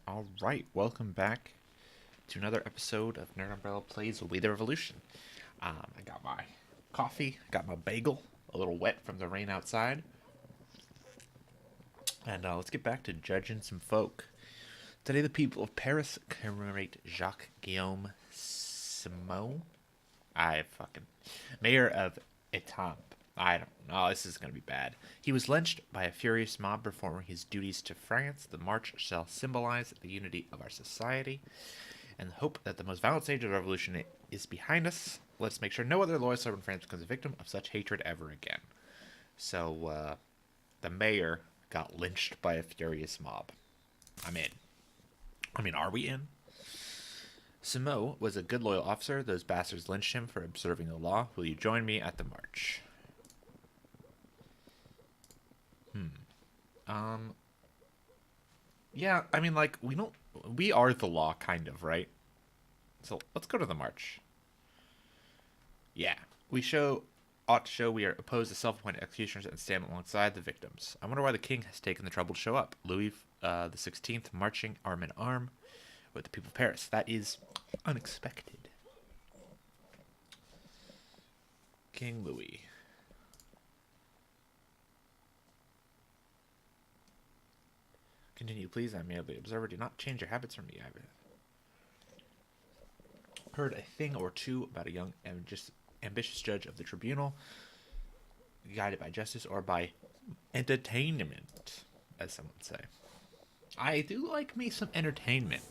All right, welcome back to another episode of Nerd Umbrella Plays We the Revolution. I got my coffee, got my bagel, a little wet from the rain outside, and let's get back to judging some folk. Today, the people of Paris commemorate Jacques Guillaume Simon. Mayor of Etampes. I don't know. This is going to be bad. He was lynched by a furious mob performing his duties to France. The march shall symbolize the unity of our society and hope that the most violent stage of the revolution is behind us. Let's make sure no other loyal servant in France becomes a victim of such hatred ever again. So, the mayor got lynched by a furious mob. I'm in. Are we in? Simo was a good loyal officer. Those bastards lynched him for observing the law. Will you join me at the march? Yeah, we are the law, kind of, right? So let's go to the march. Yeah, ought to show we are opposed to self-appointed executioners and stand alongside the victims. I wonder why the king has taken the trouble to show up. Louis the 16th marching arm in arm with the people of Paris. That is unexpected. King Louis. Continue, please. I'm merely observer. Do not change your habits from me. I've heard a thing or two about a young and just ambitious judge of the tribunal, guided by justice or by entertainment, as some would say. I do like me some entertainment.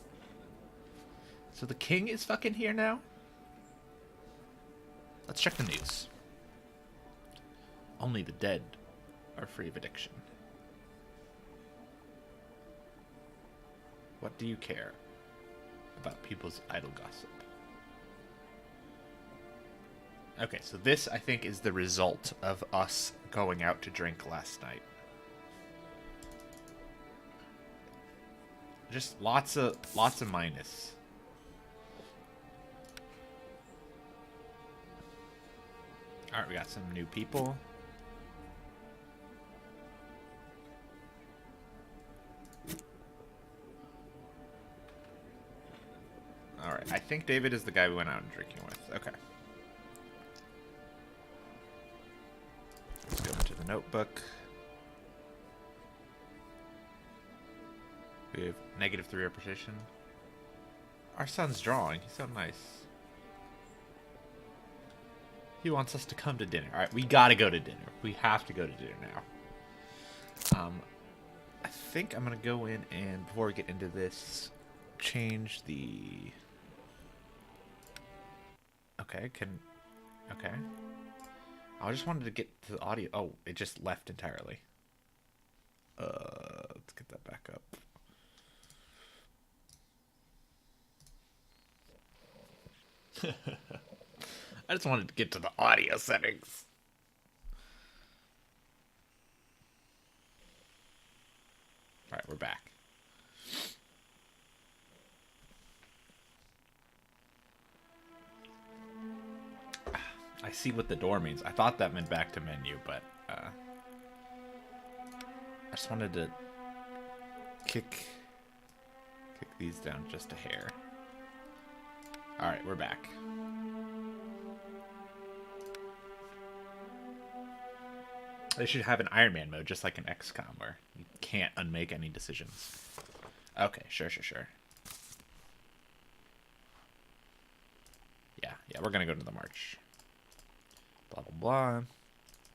So the king is fucking here now? Let's check the news. Only the dead are free of addiction. What do you care about people's idle gossip? Okay, so this, I think, is the result of us going out to drink last night. Just lots of minus. Alright, we got some new people. Alright, I think David is the guy we went out and drinking with. Okay. Let's go into the notebook. We have -3 reputation. Our son's drawing. He's so nice. He wants us to come to dinner. Alright, we gotta go to dinner. We have to go to dinner now. I think I'm gonna go in and, before we get into this, change the... Okay. I just wanted to get to the audio. Oh, it just left entirely. Let's get that back up. I just wanted to get to the audio settings. Alright, we're back. I see what the door means. I thought that meant back to menu, but I just wanted to kick these down just a hair. Alright, we're back. They should have an Iron Man mode, just like an XCOM, where you can't unmake any decisions. Okay, sure. Yeah, we're gonna go to the march. Blah, blah, blah.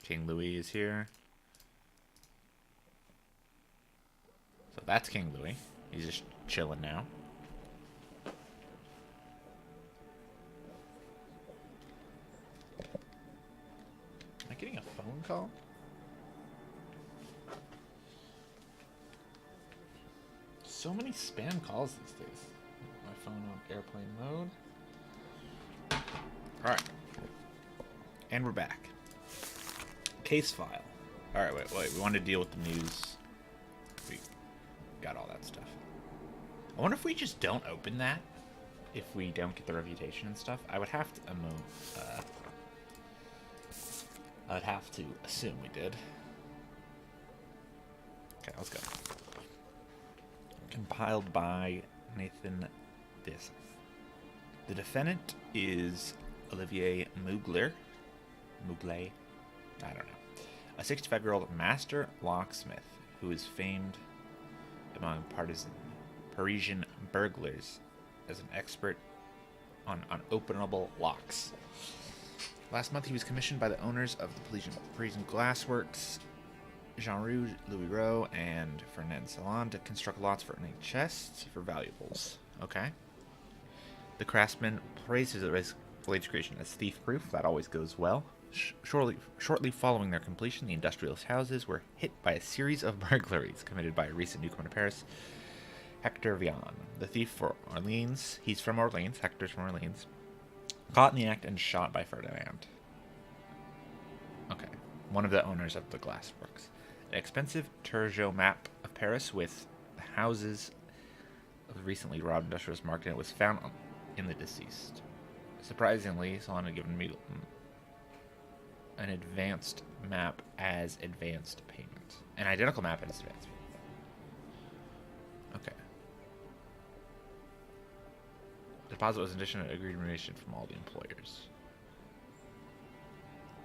King Louis is here. So that's King Louis. He's just chilling now. Am I getting a phone call? So many spam calls these days. My phone on airplane mode. Alright. And we're back. Case file. Alright, wait. We want to deal with the news. We got all that stuff. I wonder if we just don't open that? If we don't get the reputation and stuff? I would have to assume we did. Okay, let's go. compiled by Nathan Biss. The defendant is Olivier Mugler. I don't know. A 65-year-old master locksmith who is famed among Parisian burglars as an expert on unopenable locks. Last month, he was commissioned by the owners of the Parisian Glassworks, Jean Rouge, Louis Roux, and Fernand Salon to construct lots for ornate chests for valuables. Okay. The craftsman praised his latest creation as thief-proof. That always goes well. Shortly following their completion, the industrialist houses were hit by a series of burglaries committed by a recent newcomer to Paris, Hector Vian. The thief for Orleans, he's from Orleans, Hector's from Orleans, caught in the act and shot by Ferdinand. Okay, one of the owners of the Glassworks. An expensive Turgot map of Paris with the houses of the recently robbed industrialist market was found in the deceased. Surprisingly, Salon had given me an advanced map as advanced payment. An identical map as advanced payment. Okay. The deposit was an additional agreed remuneration from all the employers.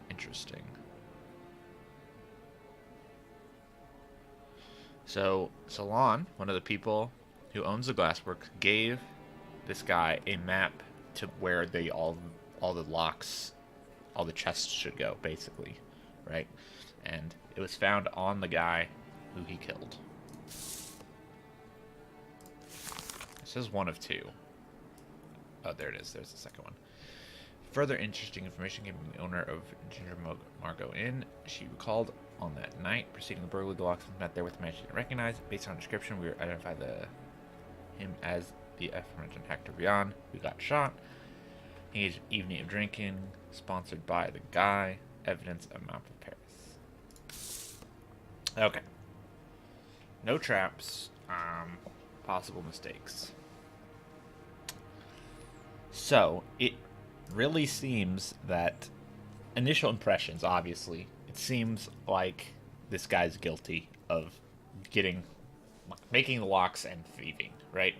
Interesting. So, Salon, one of the people who owns the Glassworks, gave this guy a map to where all the locks, all the chests should go, basically, right? And it was found on the guy who he killed. This is one of two. Oh, there it is. There's the second one. Further interesting information came from the owner of Ginger Margot Inn. She recalled on that night, preceding the burglary, the locksmith met there with a man she didn't recognize. Based on description, we identified him as the aforementioned Hector Vian, who got shot. Engaged in evening of drinking, sponsored by the guy. Evidence of map of Paris. Okay. No traps. Possible mistakes. So, it really seems that initial impressions, obviously, it seems like this guy's guilty of making the locks and thieving, right?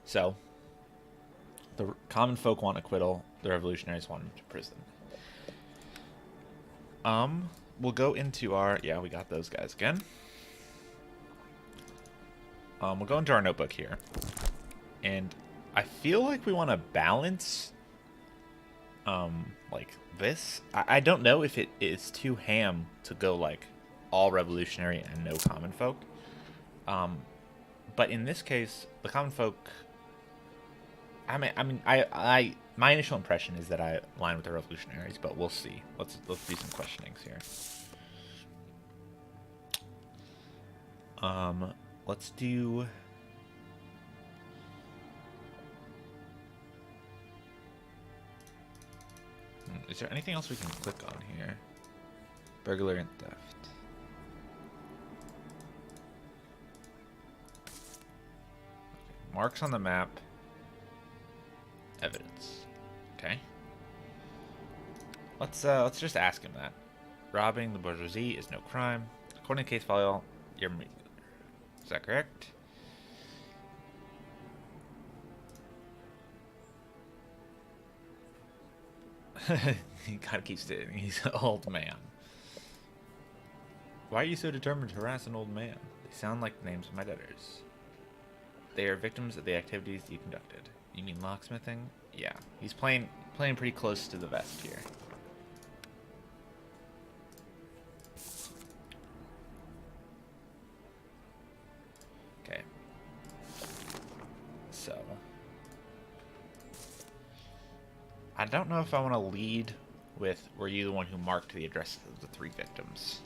So, the common folk want acquittal, the revolutionaries want him to prison. We'll go into we got those guys again. We'll go into our notebook here. And I feel like we want to balance, like this. I don't know if it is too ham to go, like, all revolutionary and no common folk. But in this case, the common folk... I my initial impression is that I align with the revolutionaries, but we'll see. Let's do some questionings here. Let's do... Is there anything else we can click on here? Burglary and theft. Okay. Marks on the map. Evidence. Okay. Let's just ask him that. Robbing the bourgeoisie is no crime. According to case file, you're... Is that correct? He kind of keeps stating he's an old man. Why are you so determined to harass an old man? They sound like the names of my debtors. They are victims of the activities you conducted. You mean locksmithing? Yeah. He's playing pretty close to the vest here. Okay. So... I don't know if I want to lead with, were you the one who marked the addresses of the 3 victims?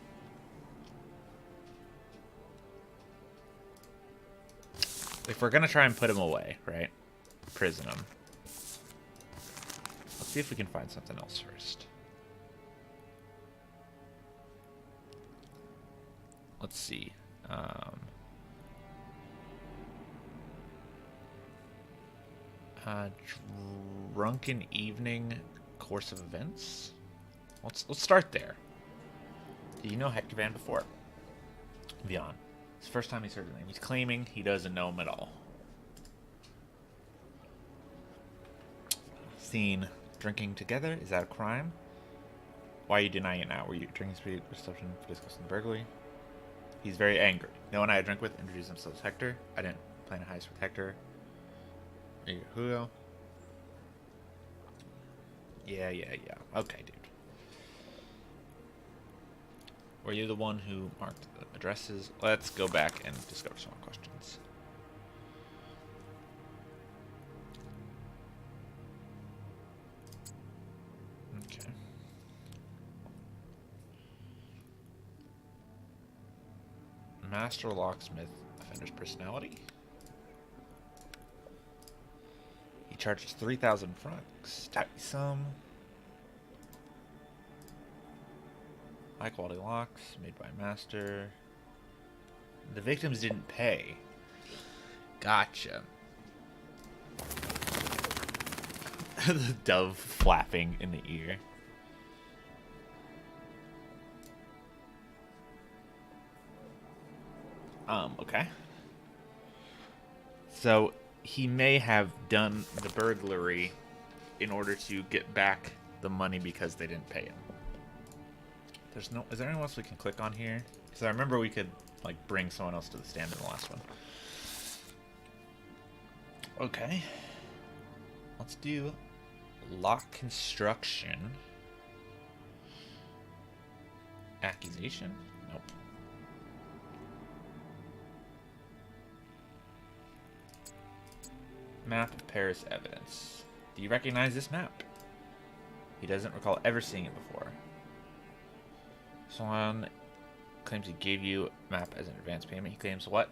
If we're going to try and put him away, right? Prison him. Let's see if we can find something else first. Let's see. Drunken evening course of events. Let's start there. Do you know Hector Van before? Vian. It's the first time he's heard his name. He's claiming he doesn't know him at all. Seen drinking together. Is that a crime? Why are you denying it now? Were you drinking speed, reception, for discussing burglary? He's very angry. No one I drink with introduced himself as Hector. I didn't plan a heist with Hector. Are you Julio? Yeah. Okay, dude. Were you the one who marked the addresses? Let's go back and discover some more questions. Okay. Master locksmith, offender's personality. He charges 3,000 francs. Tight sum. High quality locks made by master. The victims didn't pay. Gotcha. The dove flapping in the ear. Okay. So he may have done the burglary in order to get back the money because they didn't pay him. Is there anyone else we can click on here? Because I remember we could like bring someone else to the stand in the last one. Okay. Let's do lock construction. Accusation? Nope. Map of Paris evidence. Do you recognize this map? He doesn't recall ever seeing it before. Swan claims he gave you a map as an advance payment. He claims what?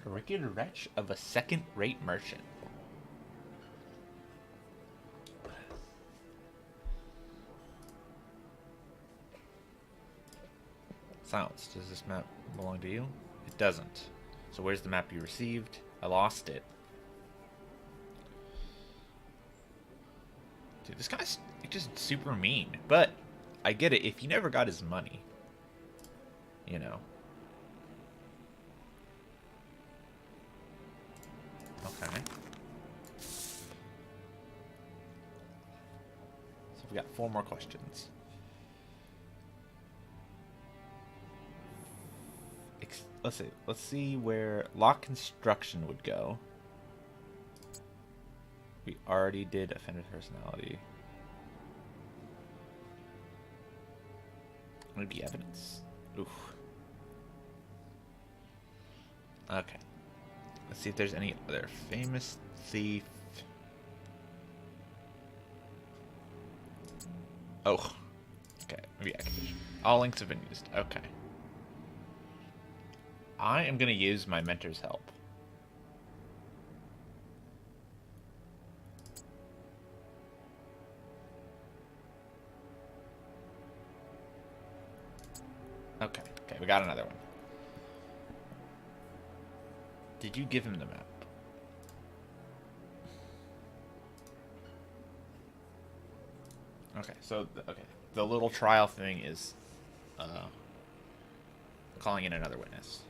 The wicked wretch of a second-rate merchant. Silence. Does this map belong to you? It doesn't. So where's the map you received? I lost it. Dude, this guy's just super mean. But I get it. If he never got his money, you know. Okay. So we got 4 more questions. Let's see where lock construction would go. We already did offender's personality. Maybe evidence. Oof. Okay. Let's see if there's any other famous thief. Oh. Okay. Maybe accusation. All links have been used. Okay. I am going to use my mentor's help. Okay, we got another one. Did you give him the map? Okay, so the little trial thing is calling in another witness.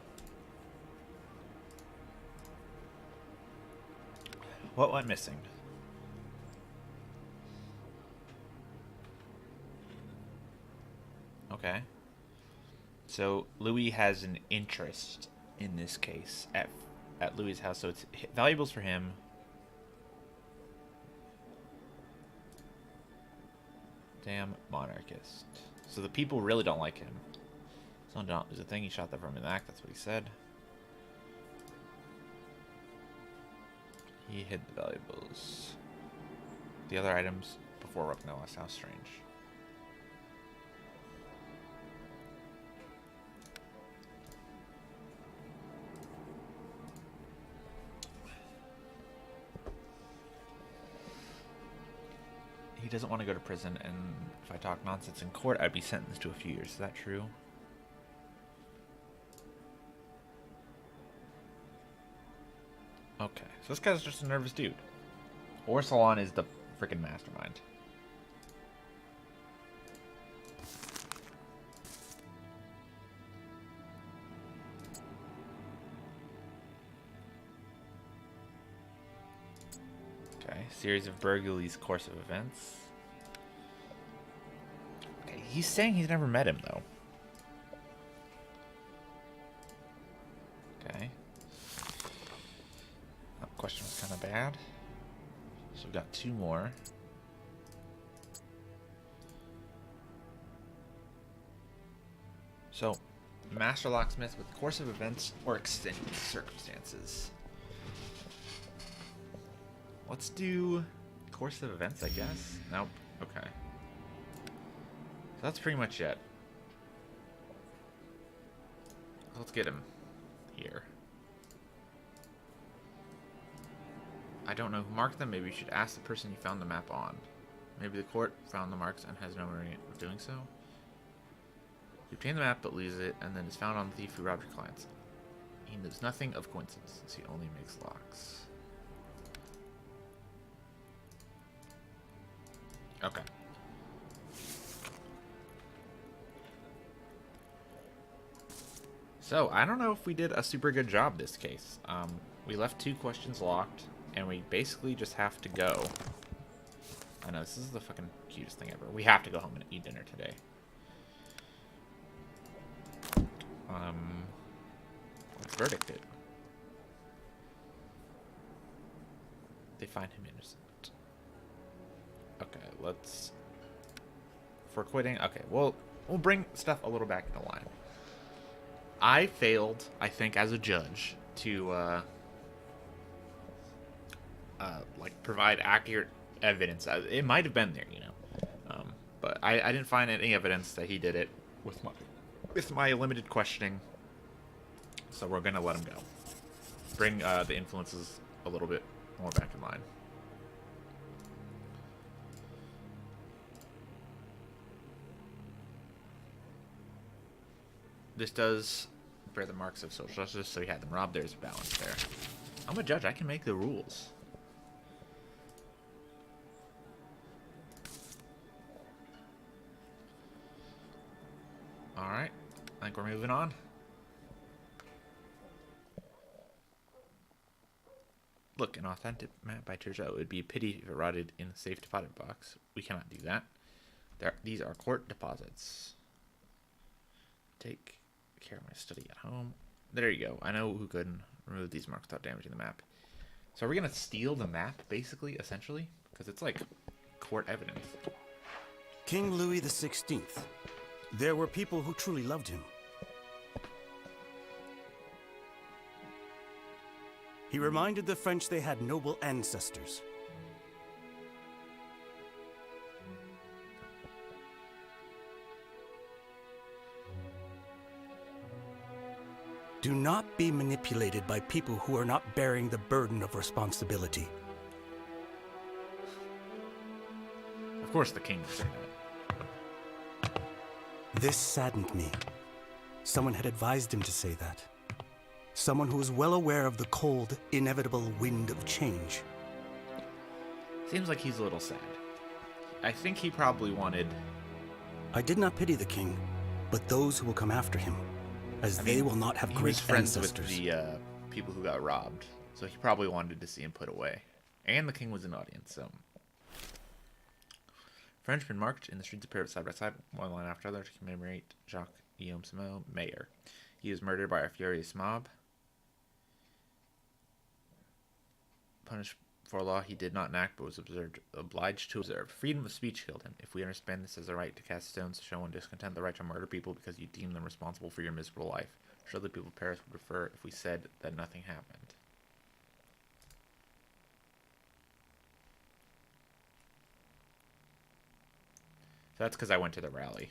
What went missing? Okay. So Louis has an interest in this case at Louis's house, so it's valuables for him. Damn monarchist. So the people really don't like him. Someone don't. There's a thing he shot that from in the act. That's what he said. He hid the valuables. The other items before Rook Noah. How strange. He doesn't want to go to prison, and if I talk nonsense in court, I'd be sentenced to a few years. Is that true? Okay, so this guy's just a nervous dude. Or Salon is the freaking mastermind. Okay, series of burglaries, course of events. Okay, he's saying he's never met him, though. Okay. That question was kind of bad. So we've got 2 more. So, master locksmith with course of events or extended circumstances. Let's do course of events, I guess. Nope. Okay. So that's pretty much it. Let's get him here. I don't know who marked them. Maybe you should ask the person you found the map on. Maybe the court found the marks and has no memory of doing so. You obtain the map but lose it, and then is found on the thief who robbed your clients. He knows nothing of coincidence, since he only makes locks. Okay. So, I don't know if we did a super good job this case. We left 2 questions locked, and we basically just have to go. I know, this is the fucking cutest thing ever. We have to go home and eat dinner today. What's verdict it? They find him innocent. Okay, let's... For quitting, okay, we'll bring stuff a little back into line. I failed, I think, as a judge to, like, provide accurate evidence. It might have been there, you know. But I didn't find any evidence that he did it with my limited questioning. So we're going to let him go. Bring the influences a little bit more back in line. This does bear the marks of social justice, so he had them robbed. There's a balance there. I'm a judge. I can make the rules. Alright. I think we're moving on. Look, an authentic map by Churchill. It would be a pity if it rotted in the safe deposit box. We cannot do that. These are court deposits. Take care of my study at home. There you go. I know who could remove these marks without damaging the map. So are we going to steal the map, basically, essentially? Because it's like court evidence. King Louis XVI. There were people who truly loved him. He reminded the French they had noble ancestors. Do not be manipulated by people who are not bearing the burden of responsibility. Of course the king would say that. This saddened me. Someone had advised him to say that. Someone who was well aware of the cold, inevitable wind of change. Seems like he's a little sad. I think he probably wanted... I did not pity the king, but those who will come after him, as they will not have great ancestors. He was friends with the people who got robbed, so he probably wanted to see him put away. And the king was an audience, so... Frenchmen marched in the streets of Paris side by side, one line after another, to commemorate Jacques-Guillaume Simon, mayor. He was murdered by a furious mob. Punished for a law he did not enact, but was obliged to observe. Freedom of speech killed him. If we understand this as a right to cast stones to show one discontent, the right to murder people because you deem them responsible for your miserable life, surely the people of Paris would prefer if we said that nothing happened. So that's because I went to the rally.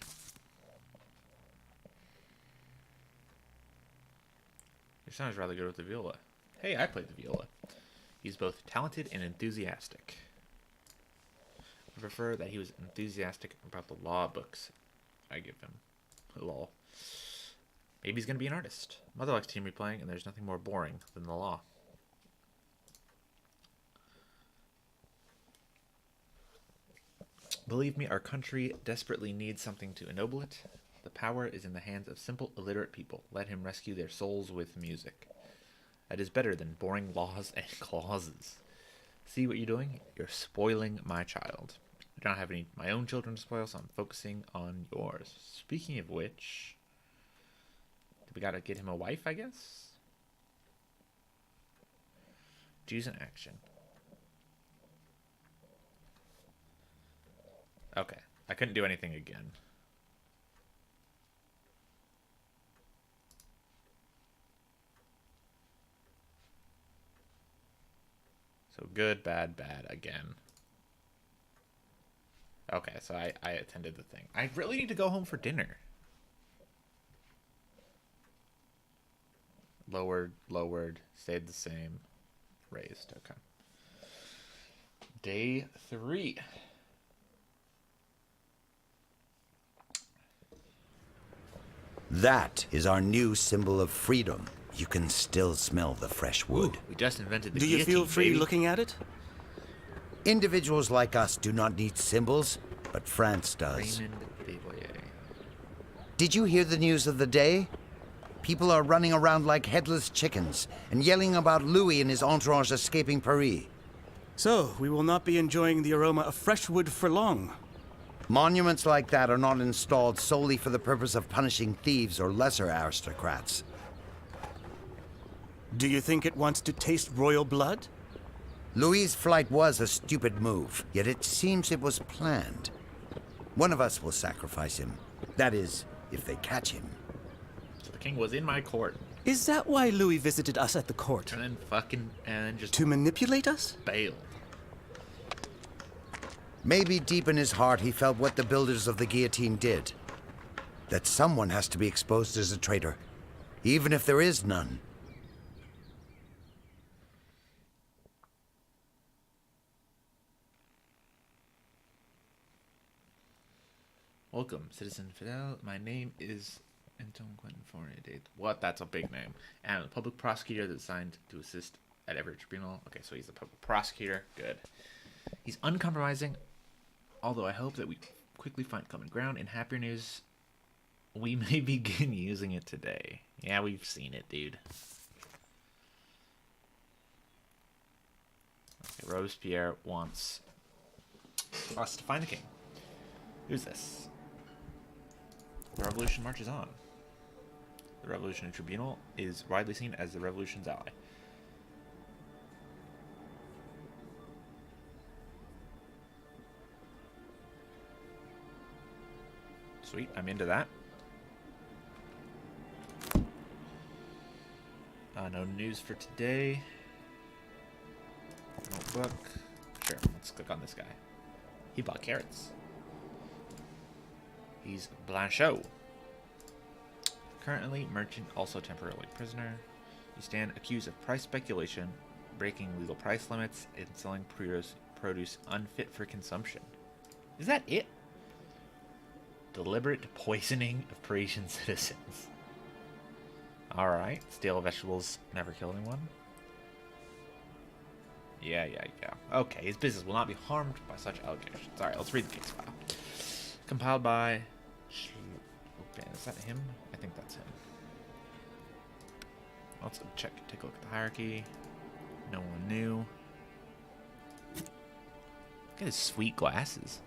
Your son is rather good with the viola. Hey, I played the viola. He's both talented and enthusiastic. I prefer that he was enthusiastic about the law books I give him. Lol. Maybe he's going to be an artist. Mother likes team replaying, and there's nothing more boring than the law. Believe me, our country desperately needs something to ennoble it. The power is in the hands of simple, illiterate people. Let him rescue their souls with music. That is better than boring laws and clauses. See what you're doing? You're spoiling my child. I don't have any my own children to spoil, so I'm focusing on yours. Speaking of which, we gotta get him a wife, I guess? Choose an action. Okay. I couldn't do anything again. So good, bad, bad again. Okay, so I attended the thing. I really need to go home for dinner. Lowered, stayed the same, raised. Okay. Day 3. That is our new symbol of freedom. You can still smell the fresh wood. We just invented the Do you guillotine, feel free baby. looking at it? Individuals like us do not need symbols, but France does. Raymond Desvoyer. Did you hear the news of the day? People are running around like headless chickens and yelling about Louis and his entourage escaping Paris. So, we will not be enjoying the aroma of fresh wood for long. Monuments like that are not installed solely for the purpose of punishing thieves or lesser aristocrats. Do you think it wants to taste royal blood? Louis's flight was a stupid move, yet it seems it was planned. One of us will sacrifice him. That is, if they catch him. So the king was in my court. Is that why Louis visited us at the court? And then just To manipulate us? bailed. Maybe deep in his heart he felt what the builders of the guillotine did. That someone has to be exposed as a traitor, even if there is none. Welcome, Citizen Fidel. My name is Anton Quentin Fourier. What? That's a big name. And I'm the public prosecutor that's assigned to assist at every tribunal. Okay, so he's the public prosecutor. Good. He's uncompromising, although I hope that we quickly find common ground. In happier news, we may begin using it today. Yeah, we've seen it, dude. Okay, Robespierre wants us to find the king. Who's this? The revolution marches on. The Revolutionary Tribunal is widely seen as the revolution's ally. Sweet, I'm into that. No news for today. Notebook. Sure, let's click on this guy. He bought carrots. He's Blanchot. Currently, merchant, also temporarily prisoner. You stand accused of price speculation, breaking legal price limits, and selling produce unfit for consumption. Is that it? Deliberate poisoning of Parisian citizens. Alright. Steal vegetables, never kill anyone. Yeah. Okay, his business will not be harmed by such allegations. Alright, let's read the case file. Compiled by... Is that him? I think that's him. Let's check. Take a look at the hierarchy. No one knew. Look at his sweet glasses.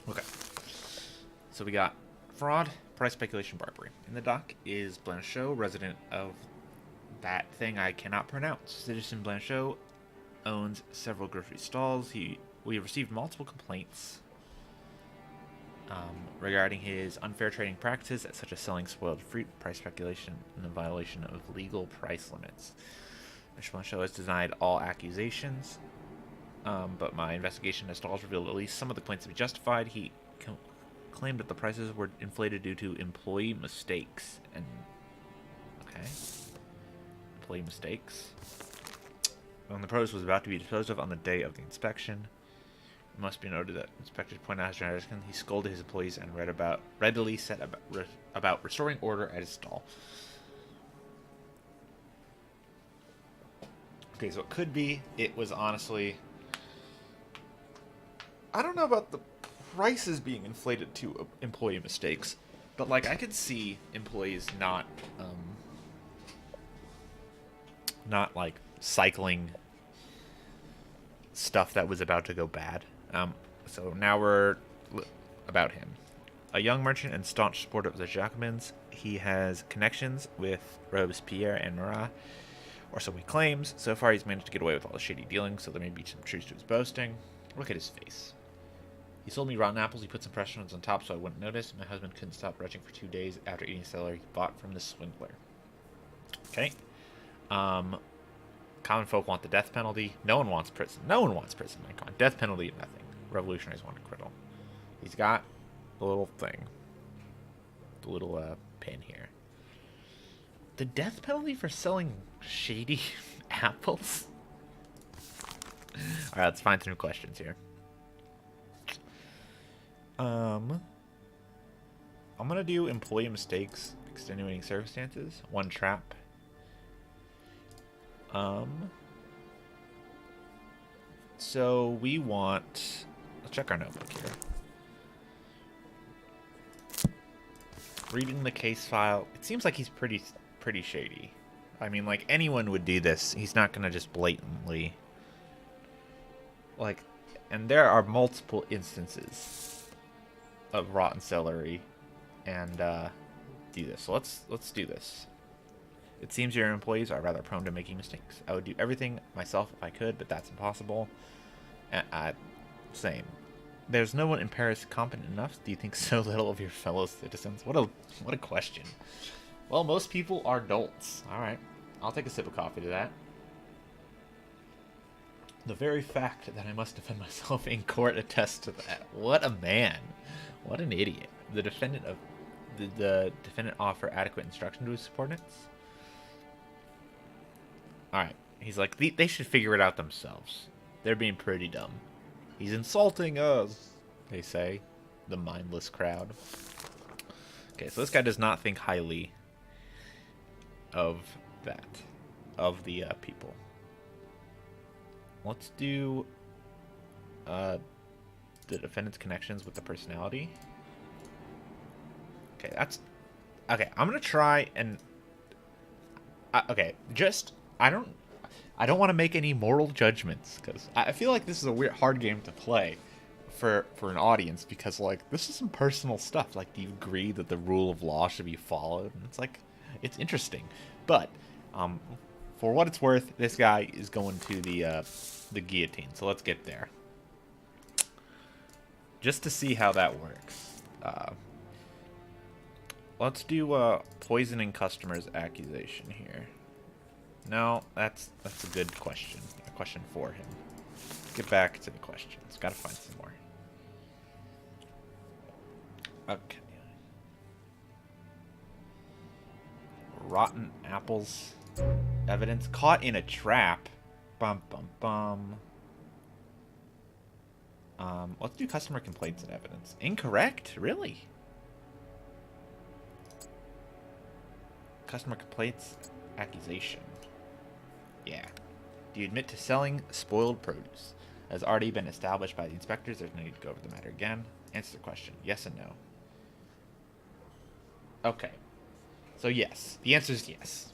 Okay. So we got fraud, price speculation, bribery. In the dock is Blanchot, resident of that thing I cannot pronounce. Citizen Blanchot owns several grocery stalls. We have received multiple complaints regarding his unfair trading practices, such as selling spoiled fruit, price speculation, and the violation of legal price limits. Mr. Blanchot has denied all accusations, but my investigation at stalls revealed at least some of the complaints to be justified. He claimed that the prices were inflated due to employee mistakes. And okay, employee mistakes. When the produce was about to be disposed of on the day of the inspection, it must be noted that inspectors pointed out his generation. He scolded his employees and readily set about restoring order at his stall. Okay, so it could be it was honestly... I don't know about the prices being inflated to employee mistakes. But, like, I could see employees not like, cycling stuff that was about to go bad. So now we're about him. A young merchant and staunch supporter of the Jacobins, he has connections with Robespierre and Marat, or so he claims. So far, he's managed to get away with all the shady dealings, so there may be some truth to his boasting. Look at his face. He sold me rotten apples. He put some fresh ones on top so I wouldn't notice. My husband couldn't stop retching for 2 days after eating celery he bought from the swindler. Okay. Common folk want the death penalty. No one wants prison. No one wants prison. Come on. Death penalty, nothing. Revolutionaries want acquittal. He's got the little thing. The little pin here. The death penalty for selling shady apples? Alright, let's find some new questions here. I'm gonna do employee mistakes, extenuating circumstances, one trap. So we want, let's check our notebook here. Reading the case file, it seems like he's pretty shady. I mean, like, anyone would do this. He's not gonna just blatantly, like, and there are multiple instances of rotten celery and do this. So let's do this. It seems your employees are rather prone to making mistakes. I would do everything myself if I could, but that's impossible. Same. There's no one in Paris competent enough. Do you think so little of your fellow citizens? What a question. Well, most people are dolts. All right, I'll take a sip of coffee to that. The very fact that I must defend myself in court attests to that. What a man. What an idiot. The defendant offer adequate instruction to his subordinates? Alright. He's like, they should figure it out themselves. They're being pretty dumb. He's insulting us, they say. The mindless crowd. Okay, so this guy does not think highly of that. Of the people. Let's do the defendant's connections with the personality. Okay, that's... Okay, I'm gonna try and... okay, just... I don't want to make any moral judgments, because I feel like this is a weird, hard game to play for an audience, because, like, this is some personal stuff. Like, do you agree that the rule of law should be followed? And it's like, it's interesting. But, for what it's worth, this guy is going to the guillotine. So let's get there. Just to see how that works. Let's do poisoning customers accusation here. No, that's a good question. A question for him. Let's get back to the questions. Gotta find some more. Okay. Rotten apples. Evidence. Caught in a trap. Bum, bum, bum. Let's do customer complaints and evidence. Incorrect? Really? Customer complaints accusation. Yeah. Do you admit to selling spoiled produce? Has already been established by the inspectors. There's no need to go over the matter again. Answer the question. Yes and no. Okay. So yes. The answer is yes.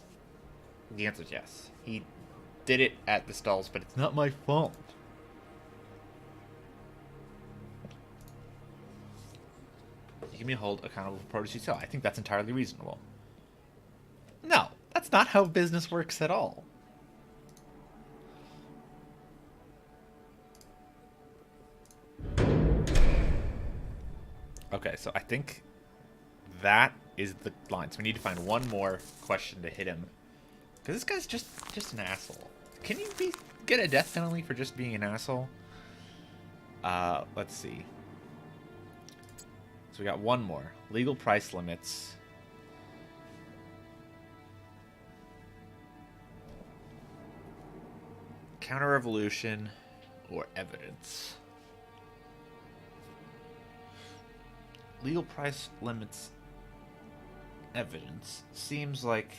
The answer is yes. He did it at the stalls, but it's not my fault. You can be held accountable for produce you sell. I think that's entirely reasonable. No, that's not how business works at all. Okay, so I think that is the line. So we need to find one more question to hit him. Because this guy's just an asshole. Can you get a death penalty for just being an asshole? Let's see. So we got one more. Legal price limits. Counter-revolution or evidence. Legal price limits evidence. Seems like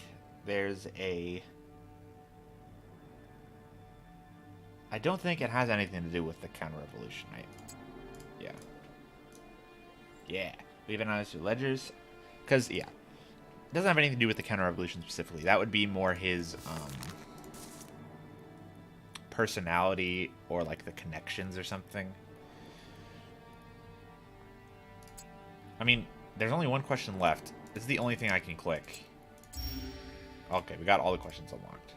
there's a... I don't think it has anything to do with the counter-revolution, right? Yeah. Yeah. We've analyzed your ledgers. Because, yeah, it doesn't have anything to do with the counter-revolution specifically. That would be more his personality or, like, the connections or something. I mean, there's only one question left. This is the only thing I can click. Okay, we got all the questions unlocked.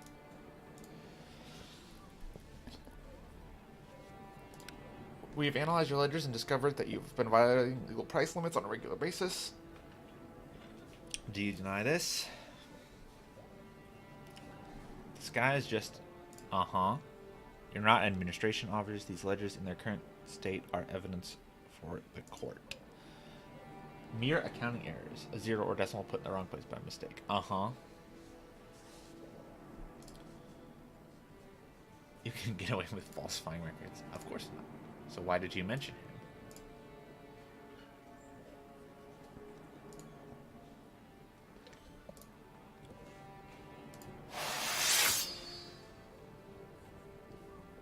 We have analyzed your ledgers and discovered that you've been violating legal price limits on a regular basis. Do you deny this? This guy is just, You're not administration officers. These ledgers in their current state are evidence for the court. Mere accounting errors. A zero or decimal put in the wrong place by mistake. You can get away with falsifying records. Of course not. So why did you mention him?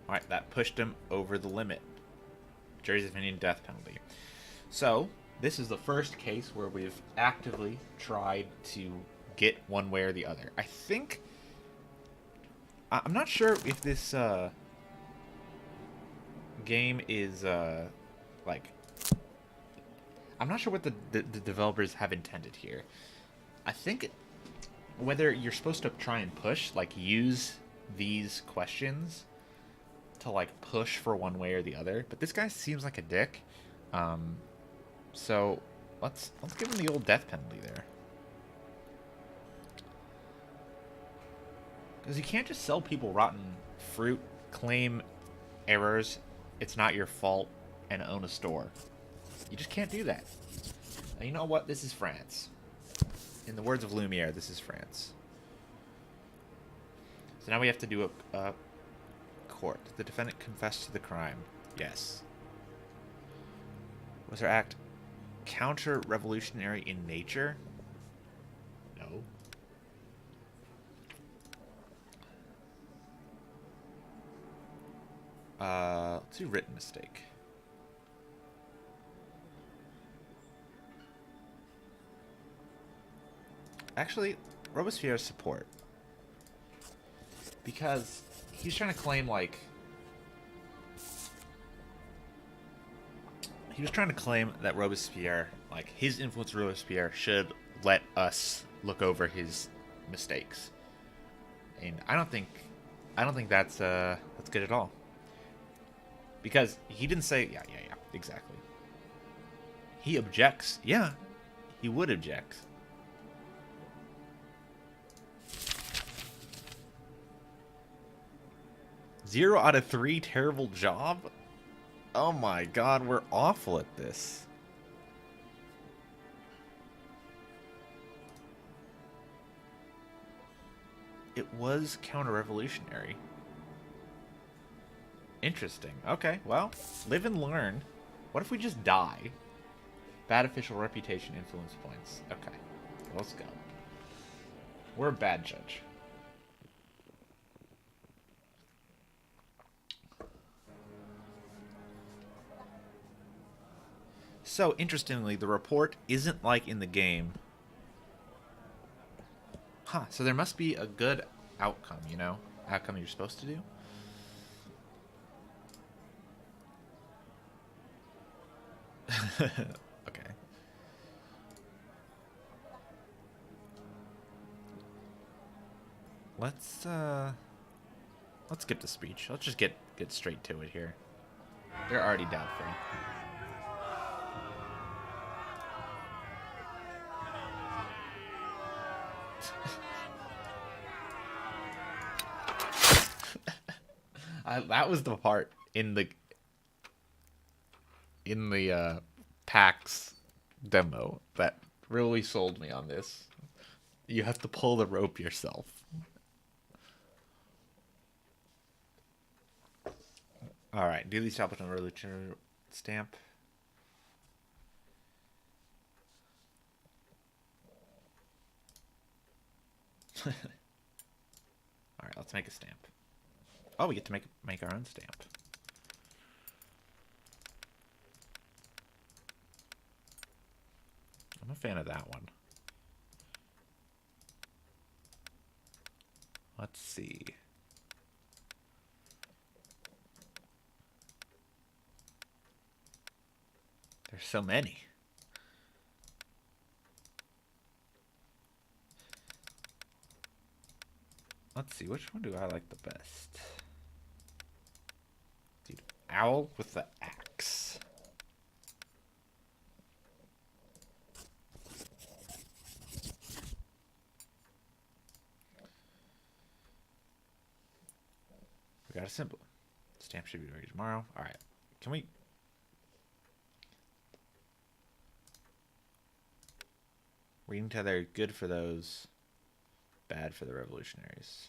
Alright, that pushed him over the limit. Jury's opinion, death penalty. So, this is the first case where we've actively tried to get one way or the other. I think... I'm not sure if this game is, like... I'm not sure what the developers have intended here. I think whether you're supposed to try and push, like, use these questions to, like, push for one way or the other. But this guy seems like a dick. So let's give him the old death penalty there. Because you can't just sell people rotten fruit, claim errors, it's not your fault, and own a store. You just can't do that. And you know what? This is France. In the words of Lumiere, this is France. So now we have to do a court. The defendant confessed to the crime. Yes. Was her act counter-revolutionary in nature? No. Let's do written mistake. Actually, Robespierre's support. Because he's trying to claim, like... He was trying to claim that Robespierre, like, his influence with Robespierre should let us look over his mistakes. And I don't think that's good at all. Because he didn't say, yeah, exactly. He objects. Yeah, he would object. Zero out of 3, terrible job? Oh my god, we're awful at this. It was counter-revolutionary. Interesting. Okay, well, live and learn. What if we just die? Bad official reputation, influence points. Okay, let's go. We're a bad judge. So, interestingly, the report isn't like in the game. Huh, so there must be a good outcome, you know? Outcome you're supposed to do? Okay. Let's skip the speech. Let's just get straight to it here. They're already doubtful. That was the part in the PAX demo that really sold me on this. You have to pull the rope yourself. All right, duly established on Revolutionary stamp. All right, let's make a stamp. Oh, we get to make our own stamp. I'm a fan of that one. Let's see. There's so many. Let's see, which one do I like the best? Dude, owl with the axe. We got a symbol. Stamp should be ready tomorrow. All right. Can we... Reading tether, good for those. Bad for the revolutionaries.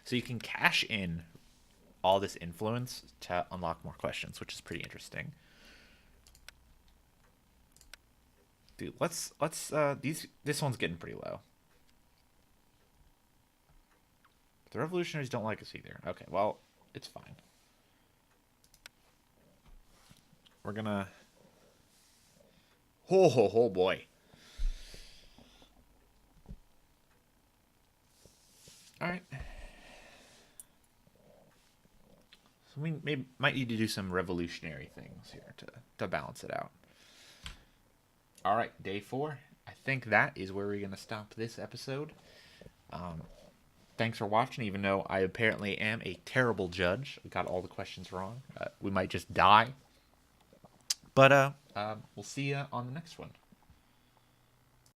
So you can cash in all this influence to unlock more questions, which is pretty interesting. Dude, let's this one's getting pretty low. The revolutionaries don't like us either. Okay, well, it's fine. We're gonna... Oh boy. Alright. So we might need to do some revolutionary things here to balance it out. Alright, day 4. I think that is where we're going to stop this episode. Thanks for watching, even though I apparently am a terrible judge. I got all the questions wrong. We might just die. But we'll see you on the next one.